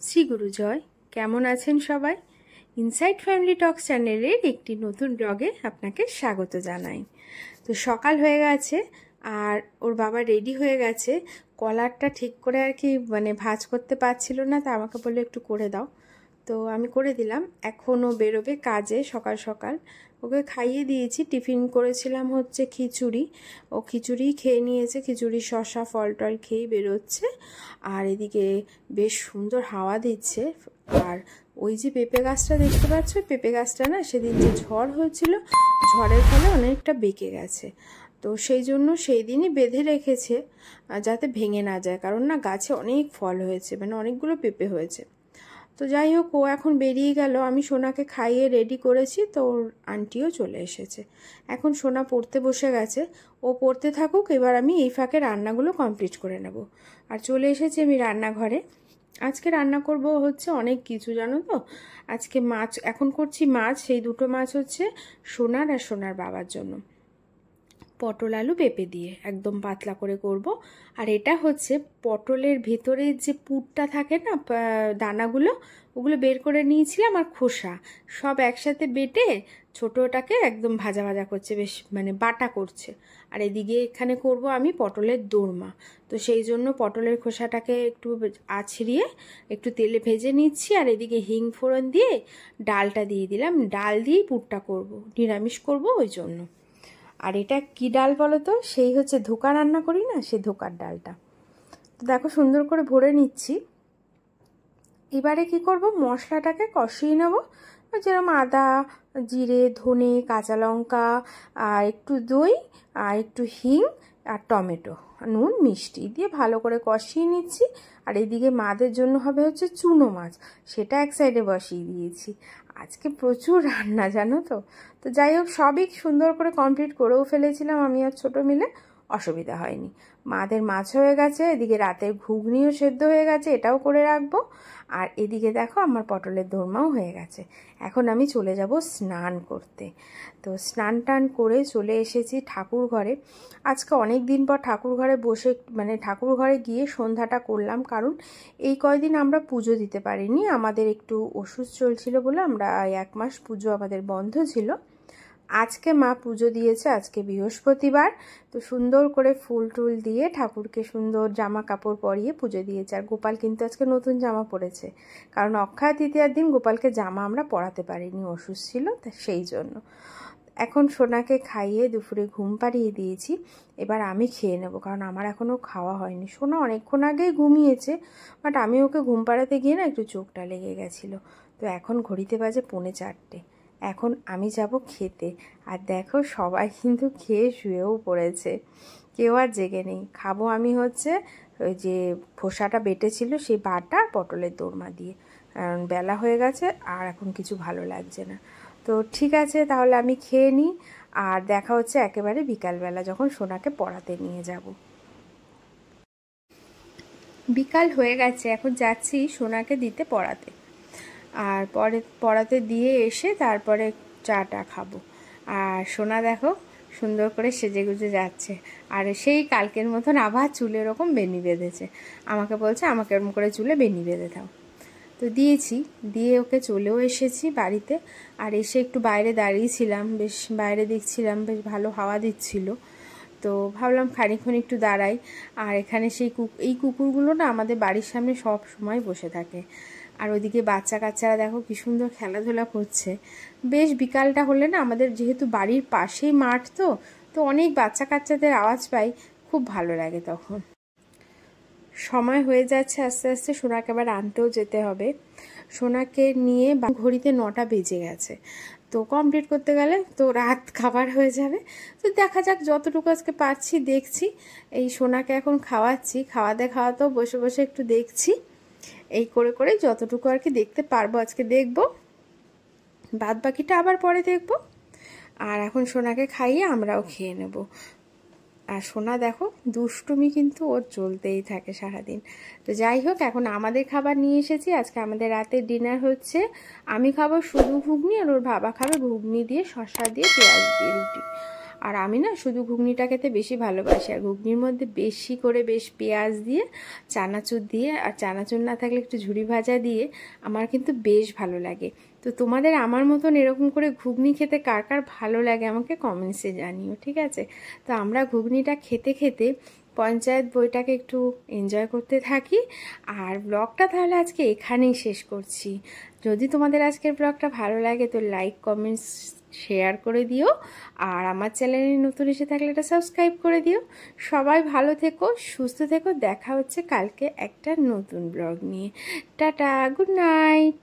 শ্রী গুরু জয়। কেমন আছেন সবাই? ইনসাইড ফ্যামিলি টক্স চ্যানেলের একটি নতুন ব্লগে আপনাকে স্বাগত জানাই। তো সকাল হয়ে গেছে আর ওর বাবা রেডি হয়ে গেছে। কলারটা ঠিক করে আর কি ভাঁজ করতে পারছিল না, তা আমাকে বললো একটু করে দাও। তো আমি করে দিলাম। এখন ও বেরোবে কাজে সকাল সকাল। ওকে খাইয়ে দিয়েছি। টিফিন করেছিলাম হচ্ছে খিচুড়ি। ও খিচুড়ি খেয়ে নিয়েছে, খিচুড়ি শসা ফল টল খেয়েই বেরোচ্ছে। আর এদিকে বেশ সুন্দর হাওয়া দিচ্ছে। আর ওই যে পেঁপে গাছটা দেখতে পাচ্ছ, পেঁপে গাছটা না সেদিন যে ঝড় হয়েছিল, ঝড়ের ফলে অনেকটা বেঁকে গেছে। তো সেই জন্য সেই দিনই বেঁধে রেখেছে যাতে ভেঙে না যায়, কারণ না গাছে অনেক ফল হয়েছে, অনেকগুলো পেঁপে হয়েছে। তো যাই হোক, ও এখন বেরিয়ে গেল। আমি সোনাকে খাইয়ে রেডি করেছি, তো ওর আন্টিও চলে এসেছে। এখন সোনা পড়তে বসে গেছে। ও পড়তে থাকুক, এবার আমি এই ফাঁকে রান্নাগুলো কমপ্লিট করে নেব। আর চলে এসেছি আমি রান্নাঘরে। আজকে রান্না করব হচ্ছে অনেক কিছু, জানো তো। আজকে মাছ, এখন করছি মাছ। সেই দুটো মাছ হচ্ছে সোনার আর সোনার বাবার জন্য। পটল আলু পেঁপে দিয়ে একদম পাতলা করে করব। আর এটা হচ্ছে পটলের ভেতরে যে পুরটা থাকে না, দানাগুলো, ওগুলো বের করে নিয়েছিলাম। আর খোসা সব একসাথে বেটে ছোটোটাকে একদম ভাজা ভাজা করছে, বেশ বাটা করছে। আর এদিকে এখানে করব আমি পটলের দোরমা। তো সেই জন্য পটলের খোসাটাকে একটু আছড়িয়ে একটু তেলে ভেজে নিচ্ছি। আর এদিকে হিং ফোড়ন দিয়ে ডালটা দিয়ে দিলাম। ডাল দিয়েই পুরটা করব, নিরামিষ করব ওই জন্য। আর এটা কি ডাল বলো তো? সেই হচ্ছে ধোঁকা রান্না করি না, সেই ধোঁকার ডালটা। তো দেখো সুন্দর করে ভরে নিচ্ছি। এবারে কি করব, মশলাটাকে কষিয়ে নেব। যেরকম আদা, জিরে, ধনে, কাঁচা লঙ্কা, আর একটু দই, আর একটু হিং, আর টমেটো, নুন, মিষ্টি দিয়ে ভালো করে কষিয়ে নিচ্ছি। আর এদিকে মাদের জন্য হবে হচ্ছে চুনো মাছ, সেটা এক সাইডে বসিয়ে দিয়েছি। আজকে প্রচুর রান্না, জানো তো। তো যাই হোক, সবই সুন্দর করে কমপ্লিট করেও ফেলেছিলাম আমি আর ছোটো মিলে, অসুবিধা হয়নি। মাদের মাছ হয়ে গেছে, এদিকে রাতের ঘুগনিও সেদ্ধ হয়ে গেছে, এটাও করে রাখবো। আর এদিকে দেখো আমার পটলের দোরমাও হয়ে গেছে। এখন আমি চলে যাব স্নান করতে। তো স্নান টান করে চলে এসেছি ঠাকুর ঘরে। আজকে অনেক দিন পর ঠাকুর ঘরে বসে ঠাকুর ঘরে গিয়ে সন্ধ্যাটা করলাম, কারণ এই কয়দিন আমরা পুজো দিতে পারিনি। আমাদের একটু ওষুধ চলছিল বলে আমরা 1 মাস পুজো আমাদের বন্ধ ছিল। আজকে মা পুজো দিয়েছে, আজকে বৃহস্পতিবার। তো সুন্দর করে ফুল টুল দিয়ে ঠাকুরকে সুন্দর জামা কাপড় পরিয়ে পুজো দিয়েছে। আর গোপাল কিন্তু আজকে নতুন জামা পরেছে, কারণ অক্ষয় তৃতীয়ার দিন গোপালকে জামা আমরা পরাতে পারিনি, ওষুধ ছিল, তা সেই জন্য। এখন সোনাকে খাইয়ে দুপুরে ঘুম পাড়িয়ে দিয়েছি। এবার আমি খেয়ে নেব, কারণ আমার এখনও খাওয়া হয়নি। সোনা অনেকক্ষণ আগেই ঘুমিয়েছে, বাট আমি ওকে ঘুম পাড়াতে গিয়ে না একটু চোখটা লেগে গেছিলো। তো এখন ঘড়িতে বাজে 3:45। এখন আমি যাব খেতে। আর দেখো সবাই কিন্তু খেয়ে শুয়েও পড়েছে, কেউ আর জেগে নেই। খাবো আমি হচ্ছে ওই যে খোসাটা বেটেছিল সেই বাটা পটলের দোরমা দিয়ে, কারণ বেলা হয়ে গেছে আর এখন কিছু ভালো লাগছে না। তো ঠিক আছে, তাহলে আমি খেয়ে নিই। আর দেখা হচ্ছে একেবারে বিকালবেলা, যখন সোনাকে পড়াতে নিয়ে যাব। বিকাল হয়ে গেছে, এখন যাচ্ছি সোনাকে দিতে পড়াতে। আর পড়াতে দিয়ে এসে তারপরে চাটা খাবো। আর সোনা দেখো সুন্দর করে সেজে গুজে যাচ্ছে। আর সেই কালকের মতন আবার চুলে এরকম বেনি বেঁধেছে। আমাকে বলছে আমাকে এরকম করে চুলে বেনি বেঁধে দাও। তো দিয়েছি, দিয়ে ওকে চলেও এসেছি বাড়িতে। আর এসে একটু বাইরে দাঁড়িয়েছিলাম, বেশ বাইরে দেখছিলাম, বেশ ভালো হাওয়া দিচ্ছিল। তো ভাবলাম খানিকক্ষণ একটু দাঁড়াই। আর এখানে এই কুকুরগুলো না আমাদের বাড়ির সামনে সব সময় বসে থাকে। আর ওইদিকে বাচ্চা কাচ্চারা দেখো কি সুন্দর খেলাধুলা করছে। বেশ বিকালটা হলে না, আমাদের যেহেতু বাড়ির পাশেই মাঠ, তো অনেক বাচ্চা কাচ্চাদের আওয়াজ পাই, খুব ভালো লাগে তখন। সময় হয়ে যাচ্ছে আস্তে আস্তে, সোনাকে আবার আনতেও যেতে হবে। সোনাকে নিয়ে ঘড়িতে 9টা বেজে গেছে। তো কমপ্লিট করতে গেলে তো রাত খাবার হয়ে যাবে। তো দেখা যাক যতটুকু আজকে পারছি দেখছি। এই সোনাকে এখন খাওয়াচ্ছি, খাওয়াতেও বসে বসে একটু দেখছি। এই করে করে যতটুকু আর কি দেখতে পারবো আজকে দেখবো, বাদ বাকিটা আবার পরে দেখবো। আর এখন সোনাকে খাইয়ে আমরাও খেয়ে নেব। আর সোনা দেখো দুষ্টুমি কিন্তু ওর চলতেই থাকে সারাদিন। তো যাই হোক, এখন আমাদের খাবার নিয়ে এসেছি। আজকে আমাদের রাতের ডিনার হচ্ছে, আমি খাবো শুধু ঘুগনি, আর ওর বাবা খাবে ঘুগনি দিয়ে শসা দিয়ে পেঁয়াজ দিয়ে রুটি। আর আমি না শুধু ঘুগনিটা খেতে বেশি ভালোবাসি, আর ঘুগনির মধ্যে বেশি করে বেশ পেঁয়াজ দিয়ে, চানাচুর দিয়ে, আর চানাচুর না থাকলে একটু ঝুরি ভাজা দিয়ে আমার কিন্তু বেশ ভালো লাগে। তো তোমাদের আমার মতন এরকম করে ঘুগনি খেতে কার কার ভালো লাগে আমাকে কমেন্টসে জানিও, ঠিক আছে? তো আমরা ঘুগনিটা খেতে খেতে পঞ্চায়েত বইটাকে একটু এনজয় করতে থাকি। আর ব্লগটা তাহলে আজকে এখানেই শেষ করছি। যদি তোমাদের আজকের ব্লগটা ভালো লাগে তো লাইক, কমেন্টস, শেয়ার করে দিও। আর আমার চ্যানেলে নতুন এসে থাকলে এটা সাবস্ক্রাইব করে দিও। সবাই ভালো থেকো, সুস্থ থেকো। দেখা হচ্ছে কালকে একটা নতুন ব্লগ নিয়ে। Tata, good night.